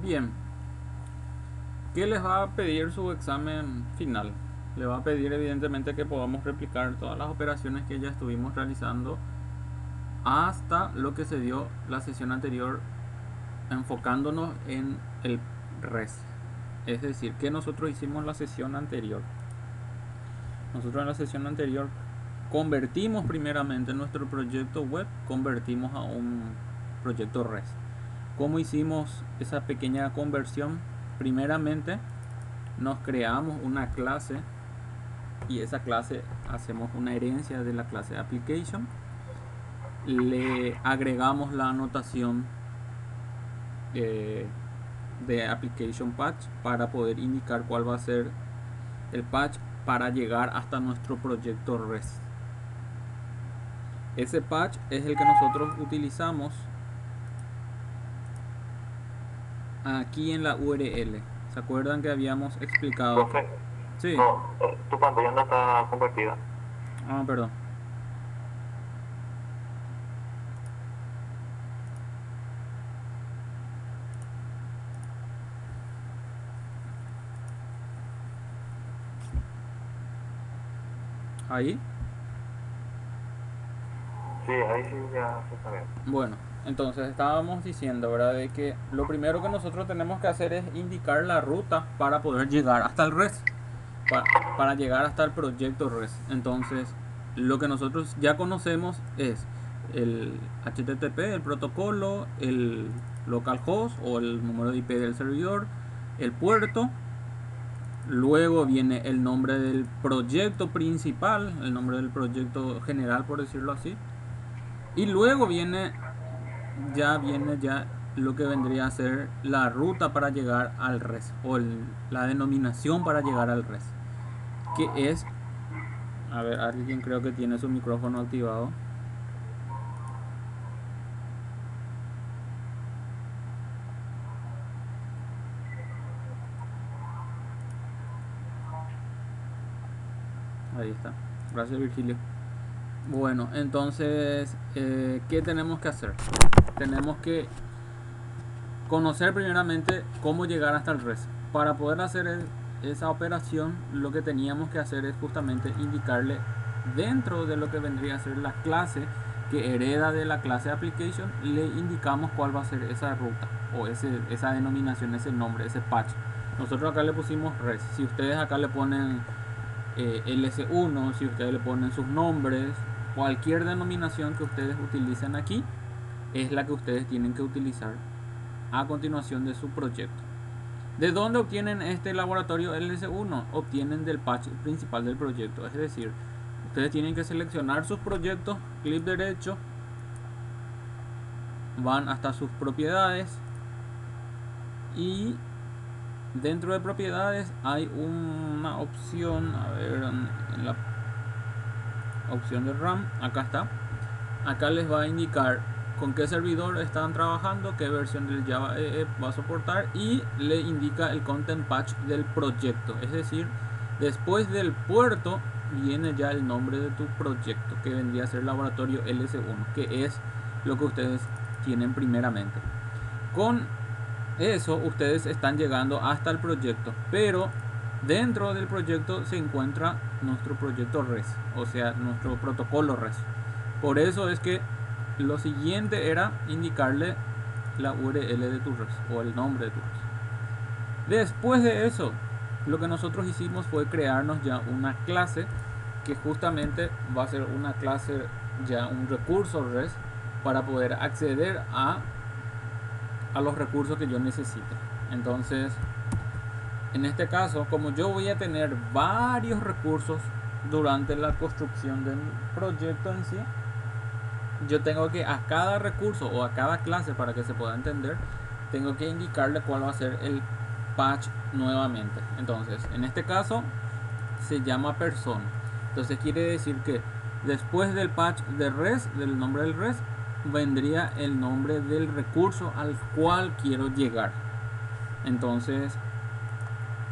Bien, ¿qué les va a pedir su examen final? Le va a pedir evidentemente que podamos replicar todas las operaciones que ya estuvimos realizando hasta lo que se dio la sesión anterior, enfocándonos en el res. Es decir, que nosotros hicimos la sesión anterior. Nosotros en la sesión anterior convertimos primeramente nuestro proyecto web, convertimos a un proyecto res. ¿Cómo hicimos esa pequeña conversión? Primeramente nos creamos una clase y esa clase hacemos una herencia de la clase application, le agregamos la anotación de application patch para poder indicar cuál va a ser el patch para llegar hasta nuestro proyecto res. Ese patch es el que nosotros utilizamos aquí en la URL. ¿Se acuerdan que habíamos explicado? Profe, Sí. no, tu pantalla no está convertida. Ah, perdón. Ahí. Sí, ahí sí ya se está bien. Bueno, entonces estábamos diciendo, ¿verdad? De que lo primero que nosotros tenemos que hacer es indicar la ruta para poder llegar hasta el res, para llegar hasta el proyecto res. Entonces, lo que nosotros ya conocemos es el HTTP, el protocolo, el localhost o el número de IP del servidor, el puerto. Luego viene el nombre del proyecto principal, el nombre del proyecto general, por decirlo así. Y luego viene ya lo que vendría a ser la ruta para llegar al res o la denominación para llegar al res, que es, a ver, alguien creo que tiene su micrófono activado. Ahí está, gracias Virgilio. Bueno, entonces, ¿qué tenemos que hacer? Tenemos que conocer primeramente cómo llegar hasta el res. Para poder hacer esa operación, lo que teníamos que hacer es justamente indicarle dentro de lo que vendría a ser la clase que hereda de la clase application, le indicamos cuál va a ser esa ruta o esa denominación, ese nombre, ese patch. Nosotros acá le pusimos res. Si ustedes acá le ponen ls1, si ustedes le ponen sus nombres, cualquier denominación que ustedes utilicen aquí es la que ustedes tienen que utilizar a continuación de su proyecto. ¿De dónde obtienen este laboratorio LS1? Obtienen del patch principal del proyecto. Es decir, ustedes tienen que seleccionar sus proyectos, clic derecho, van hasta sus propiedades y dentro de propiedades hay una opción, a ver, en la opción de RAM, acá está. Acá les va a indicar con qué servidor están trabajando, qué versión del Java EE va a soportar y le indica el content patch del proyecto. Es decir, después del puerto viene ya el nombre de tu proyecto, que vendría a ser laboratorio LS1, que es lo que ustedes tienen primeramente. Con eso ustedes están llegando hasta el proyecto, pero dentro del proyecto se encuentra nuestro proyecto res, o sea, nuestro protocolo res. Por eso es que lo siguiente era indicarle la URL de tu res o el nombre de tu res. Después de eso, lo que nosotros hicimos fue crearnos ya una clase que justamente va a ser una clase, ya un recurso res, para poder acceder a los recursos que yo necesite. Entonces, en este caso, como yo voy a tener varios recursos durante la construcción del proyecto en sí, yo tengo que a cada recurso o a cada clase, para que se pueda entender, tengo que indicarle cuál va a ser el patch nuevamente. Entonces, en este caso se llama persona. Entonces quiere decir que después del patch de res, del nombre del res, vendría el nombre del recurso al cual quiero llegar. Entonces,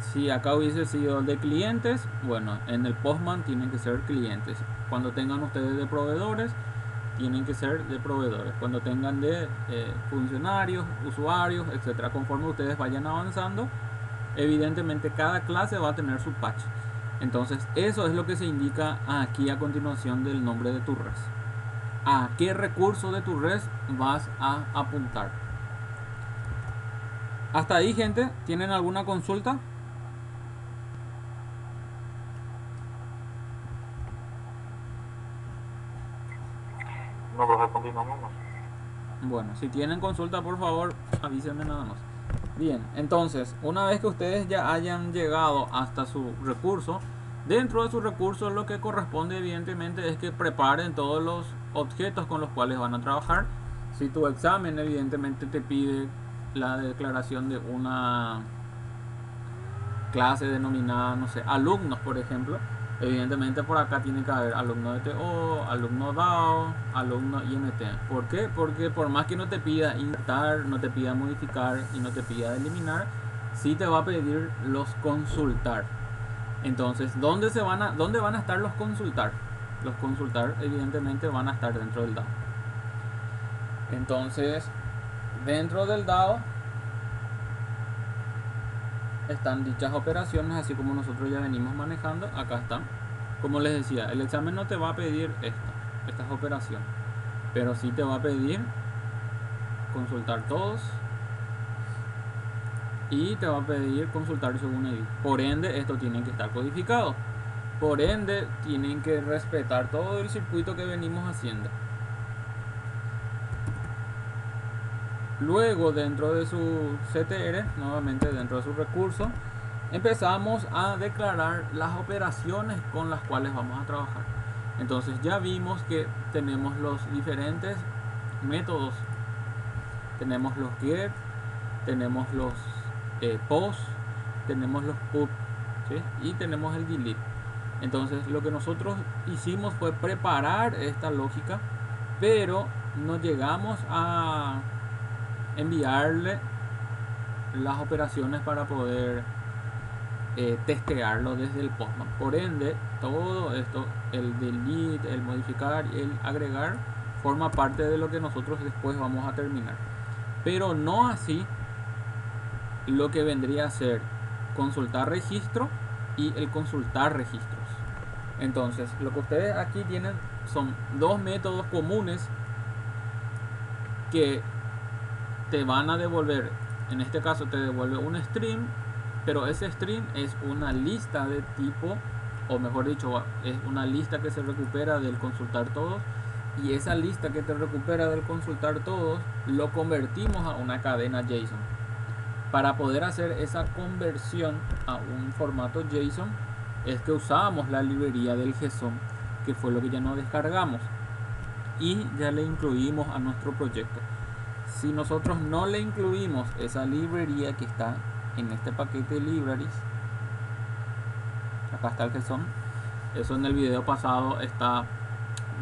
si acá hubiese sido de clientes, bueno, en el Postman tienen que ser clientes. Cuando tengan ustedes de proveedores, tienen que ser de proveedores. Cuando tengan de funcionarios, usuarios, etcétera. Conforme ustedes vayan avanzando, evidentemente cada clase va a tener su patch. Entonces eso es lo que se indica aquí a continuación del nombre de tu res. ¿A qué recurso de tu res vas a apuntar? Hasta ahí, gente, ¿tienen alguna consulta? No, profe, continuamos. Bueno, si tienen consulta, por favor, avísenme nada más. Bien, entonces, una vez que ustedes ya hayan llegado hasta su recurso, dentro de su recurso lo que corresponde evidentemente es que preparen todos los objetos con los cuales van a trabajar. Si tu examen evidentemente te pide la declaración de una clase denominada, no sé, alumnos, por ejemplo, evidentemente por acá tiene que haber alumno de TO, alumno DAO, alumno INT. ¿Por qué? Porque por más que no te pida insertar, no te pida modificar y no te pida eliminar, sí te va a pedir los consultar. Entonces, ¿dónde van a estar los consultar? Los consultar evidentemente van a estar dentro del DAO. Entonces, dentro del DAO están dichas operaciones, así como nosotros ya venimos manejando. Acá están. Como les decía, el examen no te va a pedir estas operaciones, pero sí te va a pedir consultar todos y te va a pedir consultar según edit. Por ende, esto tiene que estar codificado. Por ende, tienen que respetar todo el circuito que venimos haciendo. Luego, dentro de su CTR, nuevamente dentro de su recurso, empezamos a declarar las operaciones con las cuales vamos a trabajar. Entonces ya vimos que tenemos los diferentes métodos. Tenemos los get, tenemos los post, tenemos los put, ¿sí? Y tenemos el delete. Entonces lo que nosotros hicimos fue preparar esta lógica, pero no llegamos a enviarle las operaciones para poder testearlo desde el Postman. Por ende, todo esto, el delete, el modificar y el agregar, forma parte de lo que nosotros después vamos a terminar. Pero no así lo que vendría a ser consultar registro y el consultar registros. Entonces, lo que ustedes aquí tienen son dos métodos comunes que te van a devolver. En este caso te devuelve un string, pero ese string es una lista de tipo, o mejor dicho, es una lista que se recupera del consultar todos, y esa lista que te recupera del consultar todos lo convertimos a una cadena JSON. Para poder hacer esa conversión a un formato JSON es que usamos la librería del JSON, que fue lo que ya nos descargamos y ya le incluimos a nuestro proyecto. Si nosotros no le incluimos esa librería que está en este paquete de libraries, acá está el JSON, eso en el video pasado está,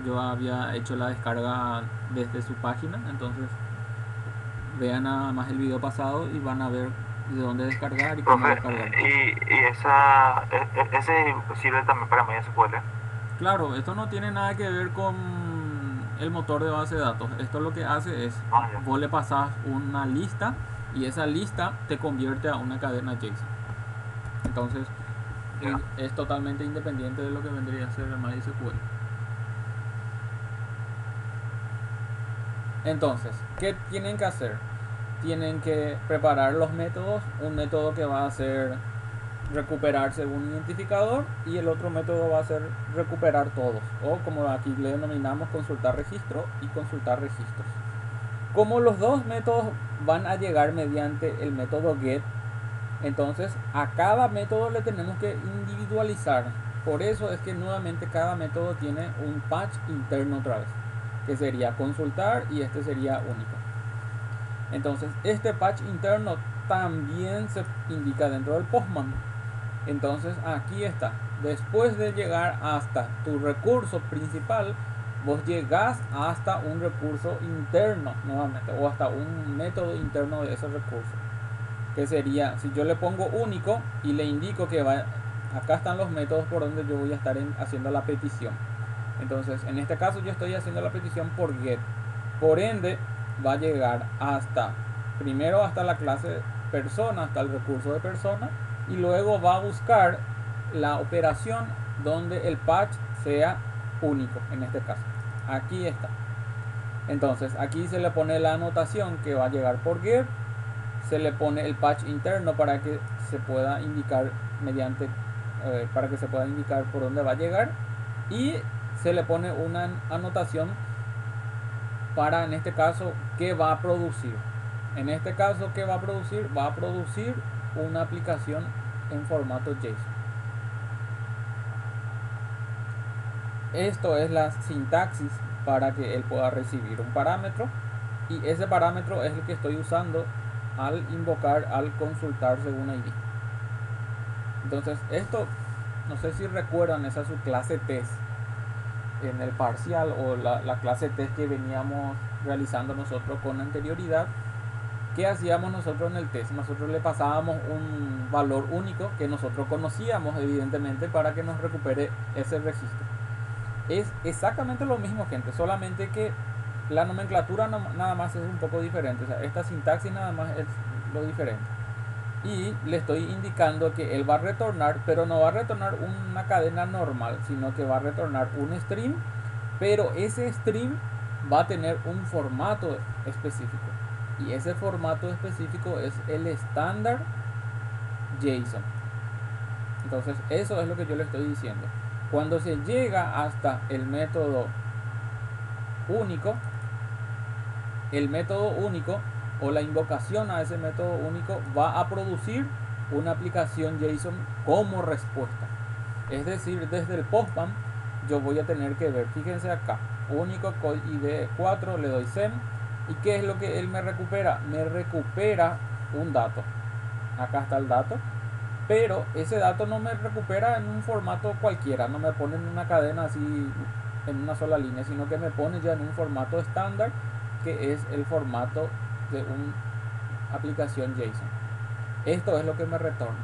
yo había hecho la descarga desde su página, entonces vean nada más el video pasado y van a ver de dónde descargar y cómo descargar. Ese sirve también para MySQL. Claro, esto no tiene nada que ver con el motor de base de datos. Esto lo que hace es, vos le pasás una lista y esa lista te convierte a una cadena JSON. Entonces, es totalmente independiente de lo que vendría a ser el MySQL. Entonces, ¿qué tienen que hacer? Tienen que preparar los métodos. Un método que va a ser recuperar según identificador y el otro método va a ser recuperar todos, o como aquí le denominamos consultar registro y consultar registros. Como los dos métodos van a llegar mediante el método get, entonces a cada método le tenemos que individualizar. Por eso es que nuevamente cada método tiene un patch interno otra vez, que sería consultar y este sería único. Entonces este patch interno también se indica dentro del Postman. Entonces aquí está. Después de llegar hasta tu recurso principal, vos llegás hasta un recurso interno nuevamente, o hasta un método interno de ese recurso, que sería, si yo le pongo único y le indico que va, acá están los métodos por donde yo voy a estar haciendo la petición. Entonces en este caso yo estoy haciendo la petición por get, por ende va a llegar hasta, primero hasta la clase persona, hasta el recurso de persona, y luego va a buscar la operación donde el patch sea único. En este caso aquí está. Entonces aquí se le pone la anotación que va a llegar por get, se le pone el patch interno para que se pueda indicar mediante para que se pueda indicar por dónde va a llegar, y se le pone una anotación para, en este caso, qué va a producir. En este caso, ¿qué va a producir? Va a producir una aplicación en formato JSON. Esto es la sintaxis para que él pueda recibir un parámetro, y ese parámetro es el que estoy usando al invocar, al consultar según ID. Entonces esto, no sé si recuerdan, esa es su clase test en el parcial, o la clase test que veníamos realizando nosotros con anterioridad. ¿Qué hacíamos nosotros en el test? Nosotros le pasábamos un valor único que nosotros conocíamos evidentemente para que nos recupere ese registro. Es exactamente lo mismo, gente, solamente que la nomenclatura nada más es un poco diferente. O sea, esta sintaxis nada más es lo diferente. Y le estoy indicando que él va a retornar, pero no va a retornar una cadena normal, sino que va a retornar un stream, pero ese stream va a tener un formato específico, y ese formato específico es el estándar JSON. Entonces eso es lo que yo le estoy diciendo. Cuando se llega hasta el método único, o la invocación a ese método único va a producir una aplicación JSON como respuesta. Es decir, desde el postman yo voy a tener que ver, fíjense acá, único ID 4, le doy send, y qué es lo que él me recupera. Me recupera un dato. Acá está el dato, pero ese dato no me recupera en un formato cualquiera, no me pone en una cadena así en una sola línea, sino que me pone ya en un formato estándar, que es el formato de una aplicación JSON. Esto es lo que me retorna.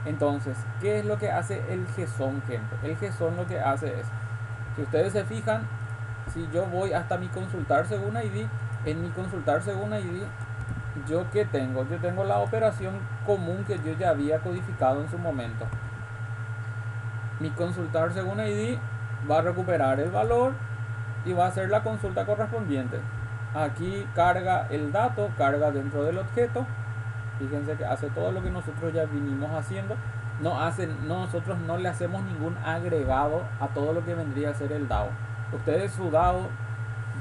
Entonces, ¿qué es lo que hace el JSON, gente? El JSON lo que hace es, si ustedes se fijan, si yo voy hasta mi consultar según ID, en mi consultar según ID, ¿yo qué tengo? Yo tengo la operación común que yo ya había codificado en su momento. Mi consultar según ID va a recuperar el valor y va a hacer la consulta correspondiente. Aquí carga el dato, carga dentro del objeto. Fíjense que hace todo lo que nosotros ya vinimos haciendo. Nosotros no le hacemos ningún agregado a todo lo que vendría a ser el DAO. Ustedes, su DAO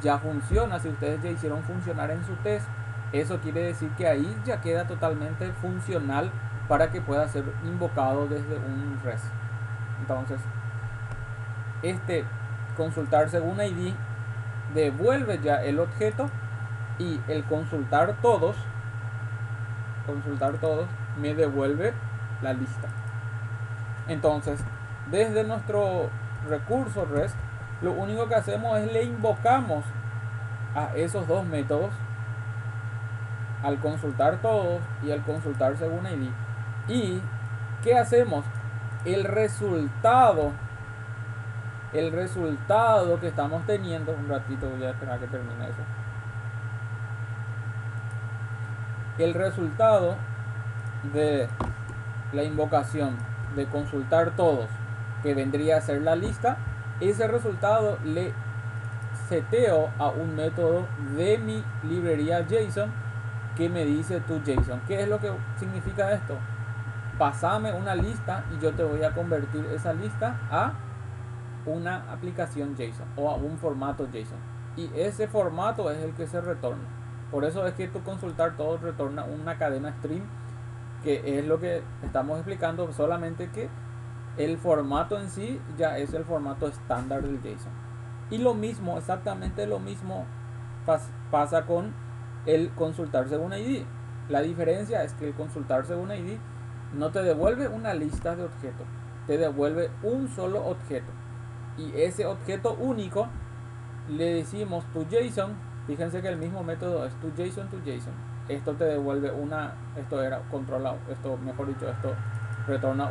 ya funciona. Si ustedes ya hicieron funcionar en su test, eso quiere decir que ahí ya queda totalmente funcional para que pueda ser invocado desde un REST. Entonces, este consultar según ID devuelve ya el objeto, y el consultar todos me devuelve la lista. Entonces, desde nuestro recurso REST, lo único que hacemos es le invocamos a esos dos métodos, al consultar todos y al consultar según ID. ¿Y qué hacemos? El resultado que estamos teniendo, un ratito voy a esperar que termine eso. El resultado de la invocación de consultar todos, que vendría a ser la lista, ese resultado le seteo a un método de mi librería JSON que me dice tu JSON. ¿Qué es lo que significa esto? Pásame una lista y yo te voy a convertir esa lista a una aplicación JSON o a un formato JSON, y ese formato es el que se retorna. Por eso es que tu consultar todo retorna una cadena stream, que es lo que estamos explicando, solamente que el formato en sí ya es el formato estándar del JSON. Y lo mismo, exactamente lo mismo pasa con el consultar según ID. La diferencia es que el consultar según ID no te devuelve una lista de objetos, te devuelve un solo objeto, y ese objeto único le decimos tu JSON. Fíjense que el mismo método es tu JSON. Esto te devuelve esto era controlado, esto mejor dicho, esto retorna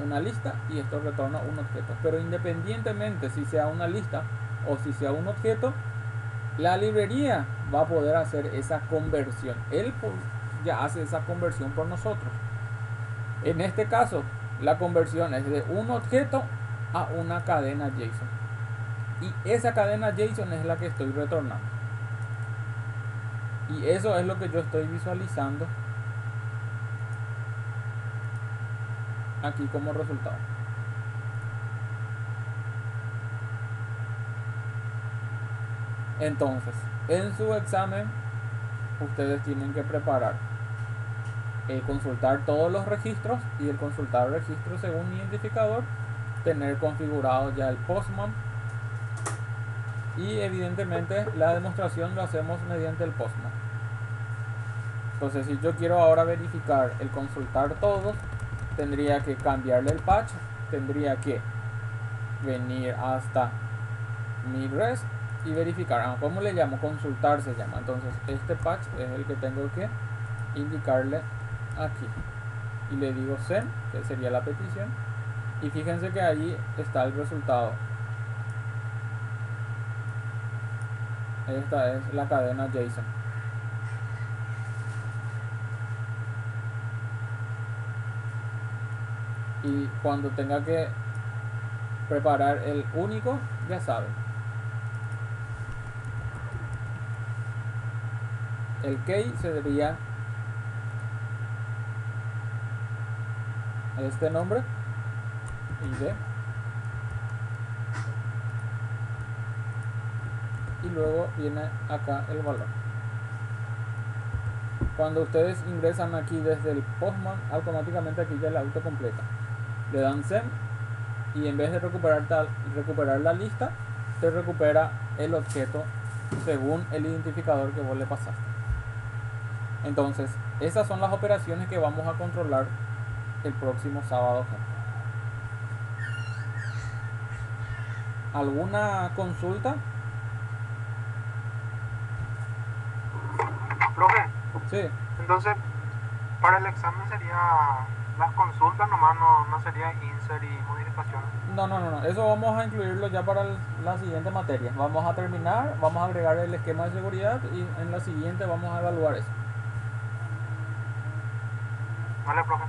una lista y esto retorna un objeto. Pero independientemente si sea una lista o si sea un objeto, la librería va a poder hacer esa conversión. Él ya hace esa conversión por nosotros. En este caso, la conversión es de un objeto a una cadena JSON. Y esa cadena JSON es la que estoy retornando. Y eso es lo que yo estoy visualizando aquí como resultado. Entonces, en su examen, ustedes tienen que preparar consultar todos los registros y el consultar registros según identificador, tener configurado ya el Postman y evidentemente la demostración lo hacemos mediante el Postman. Entonces si yo quiero ahora verificar el consultar todos, tendría que cambiarle el patch, tendría que venir hasta mi res y verificar. ¿Cómo le llamo? Consultar se llama. Entonces este patch es el que tengo que indicarle aquí y le digo send, que sería la petición, y fíjense que ahí está el resultado. Esta es la cadena JSON. Y cuando tenga que preparar el único, ya saben, el key sería este nombre ID y luego viene acá el valor. Cuando ustedes ingresan aquí desde el Postman, automáticamente aquí ya la autocompleta. Le dan send y en vez de recuperar la lista, te recupera el objeto según el identificador que vos le pasaste. Entonces, esas son las operaciones que vamos a controlar el próximo sábado. ¿Alguna consulta? Profe, Sí. entonces, para el examen sería las consultas nomás, no sería insert y modificaciones. No. Eso vamos a incluirlo ya para la siguiente materia. Vamos a terminar, vamos a agregar el esquema de seguridad y en la siguiente vamos a evaluar eso. Vale, profe.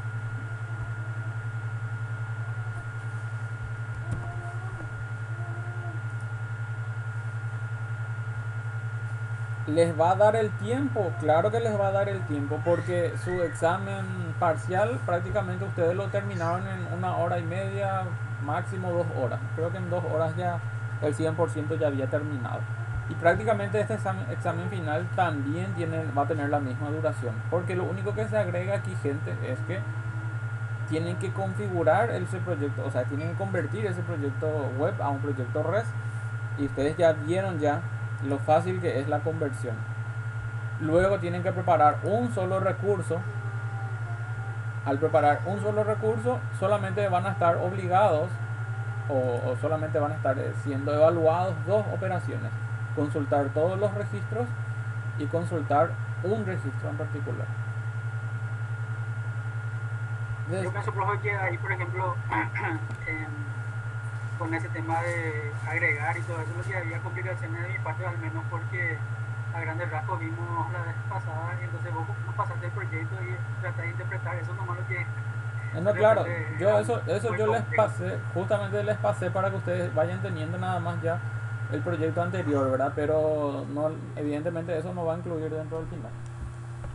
¿Les va a dar el tiempo? Claro que les va a dar el tiempo porque su examen parcial prácticamente ustedes lo terminaron en 1 hora y media, máximo 2 horas. Creo que en 2 horas ya el 100% ya había terminado. Y prácticamente este examen final también va a tener la misma duración. Porque lo único que se agrega aquí, gente, es que tienen que configurar ese proyecto, o sea, tienen que convertir ese proyecto web a un proyecto REST. Y ustedes ya vieron ya lo fácil que es la conversión. Luego tienen que preparar un solo recurso. Al preparar un solo recurso, solamente van a estar obligados o solamente van a estar siendo evaluados dos operaciones: consultar todos los registros y consultar un registro en particular. Yo pienso, profe, que ahí, por ejemplo, con ese tema de agregar y todo eso, lo que había complicaciones de mi parte, al menos porque a grandes rasgos vimos la vez pasada, y entonces vos no pasaste el proyecto y trataste de interpretar eso nomás lo que... No, claro, yo eso yo les pasé, justamente les pasé para que ustedes vayan teniendo nada más ya el proyecto anterior, ¿verdad? Pero no, evidentemente eso no va a incluir dentro del final.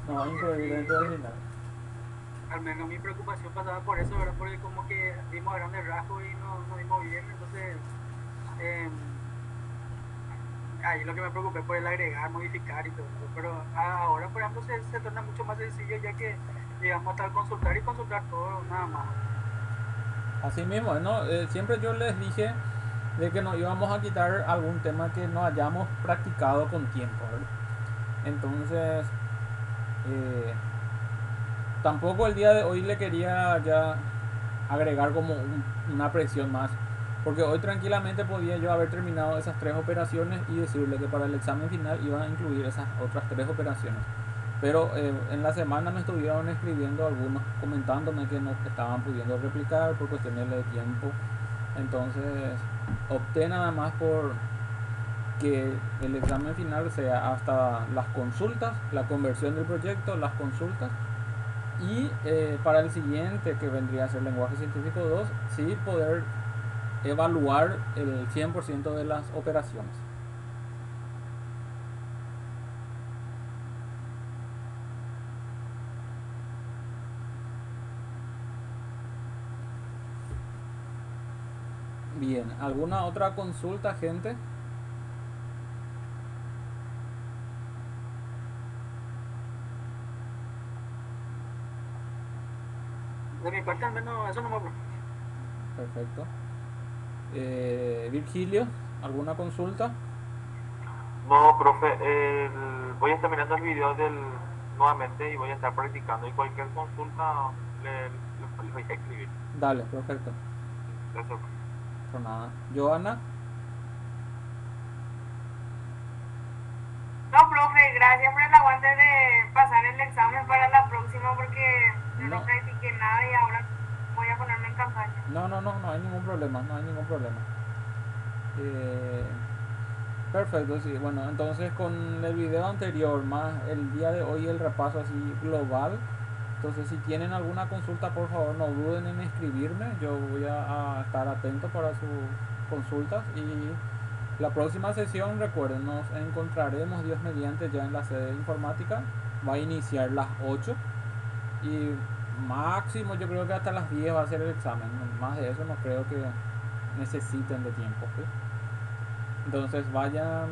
No va a incluir dentro del final. Al menos mi preocupación pasaba por eso, ¿verdad? Porque como que vimos a grandes rasgos y no vimos bien, entonces ahí lo que me preocupé fue el agregar, modificar y todo eso. Pero ahora, por ejemplo, se torna mucho más sencillo, ya que llegamos hasta consultar y consultar todo, nada más. Así mismo, ¿no? Siempre yo les dije de que nos íbamos a quitar algún tema que no hayamos practicado con tiempo, ¿verdad? Entonces, tampoco el día de hoy le quería ya agregar como una presión más, porque hoy tranquilamente podía yo haber terminado esas 3 operaciones y decirle que para el examen final iba a incluir esas otras 3 operaciones. Pero en la semana me estuvieron escribiendo algunos comentándome que no estaban pudiendo replicar por cuestiones de tiempo. Entonces opté nada más por que el examen final sea hasta las consultas, la conversión del proyecto, las consultas. Y para el siguiente, que vendría a ser lenguaje científico 2, sí poder evaluar el 100% de las operaciones. Bien, ¿alguna otra consulta, gente? De mi parte al menos eso no me... Perfecto. Virgilio, ¿alguna consulta? No, profe, voy a estar mirando el video nuevamente y voy a estar practicando y cualquier consulta le voy a escribir. Dale, perfecto. Gracias. Por nada. Joana, No, profe, gracias por el aguante de pasar el examen para la próxima porque yo no no, practiqué nada y ahora voy a ponerme en campaña. no hay ningún problema, no hay ningún problema. Perfecto, sí. Bueno, entonces con el video anterior más el día de hoy el repaso así global. Entonces si tienen alguna consulta, por favor no duden en escribirme. Yo voy a estar atento para sus consultas. Y la próxima sesión, recuerden, nos encontraremos Dios mediante ya en la sede de informática. Va a iniciar las 8 y máximo yo creo que hasta las 10 va a ser el examen. Más de eso no creo que necesiten de tiempo, ¿sí? Entonces vayan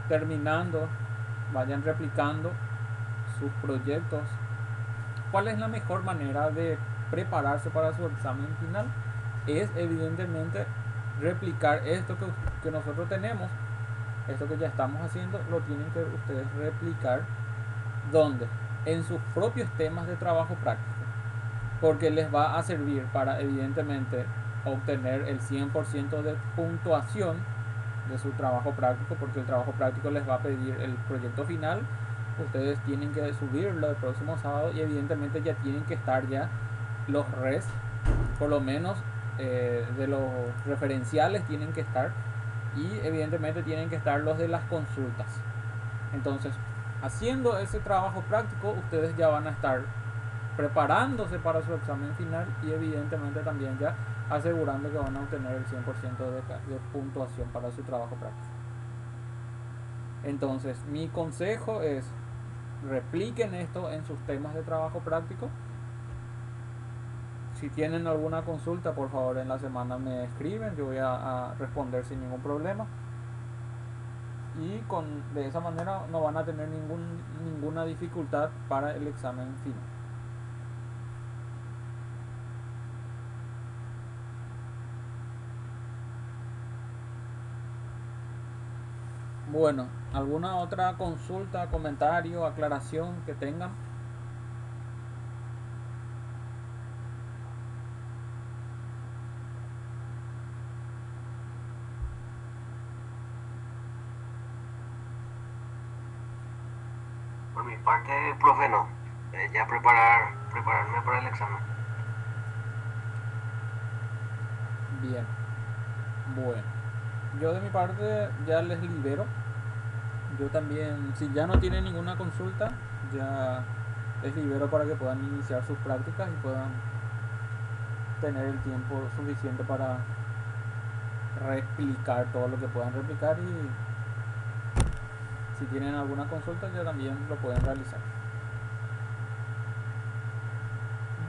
terminando, vayan replicando sus proyectos. ¿Cuál es la mejor manera de prepararse para su examen final? Es evidentemente replicar esto que nosotros tenemos, esto que ya estamos haciendo, lo tienen que ustedes replicar. ¿Dónde? En sus propios temas de trabajo práctico, porque les va a servir para evidentemente obtener el 100% de puntuación de su trabajo práctico, porque el trabajo práctico les va a pedir el proyecto final. Ustedes tienen que subirlo el próximo sábado y evidentemente ya tienen que estar ya los res, por lo menos de los referenciales tienen que estar, y evidentemente tienen que estar los de las consultas. Entonces, haciendo ese trabajo práctico, ustedes ya van a estar preparándose para su examen final y evidentemente también ya asegurando que van a obtener el 100% de puntuación para su trabajo práctico. Entonces, mi consejo es repliquen esto en sus temas de trabajo práctico. Si tienen alguna consulta, por favor en la semana me escriben, yo voy a responder sin ningún problema. Y de esa manera no van a tener ninguna dificultad para el examen final. Bueno, ¿alguna otra consulta, comentario, aclaración que tengan? Por mi parte, profe, no. Ya prepararme para el examen. Bien. Bueno, yo de mi parte ya les libero. Yo también, si ya no tienen ninguna consulta, ya les libero para que puedan iniciar sus prácticas y puedan tener el tiempo suficiente para replicar todo lo que puedan replicar, y si tienen alguna consulta ya también lo pueden realizar.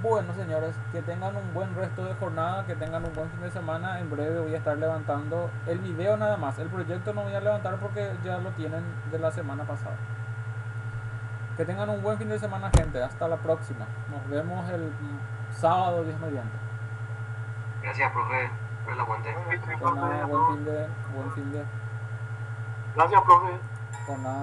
Bueno, señores, que tengan un buen resto de jornada, que tengan un buen fin de semana. En breve voy a estar levantando el video nada más. El proyecto no voy a levantar porque ya lo tienen de la semana pasada. Que tengan un buen fin de semana, gente. Hasta la próxima. Nos vemos el sábado, Dios mediante. Gracias, profe, por el aguante. Con nada, buen fin de. Gracias, profe. Con nada.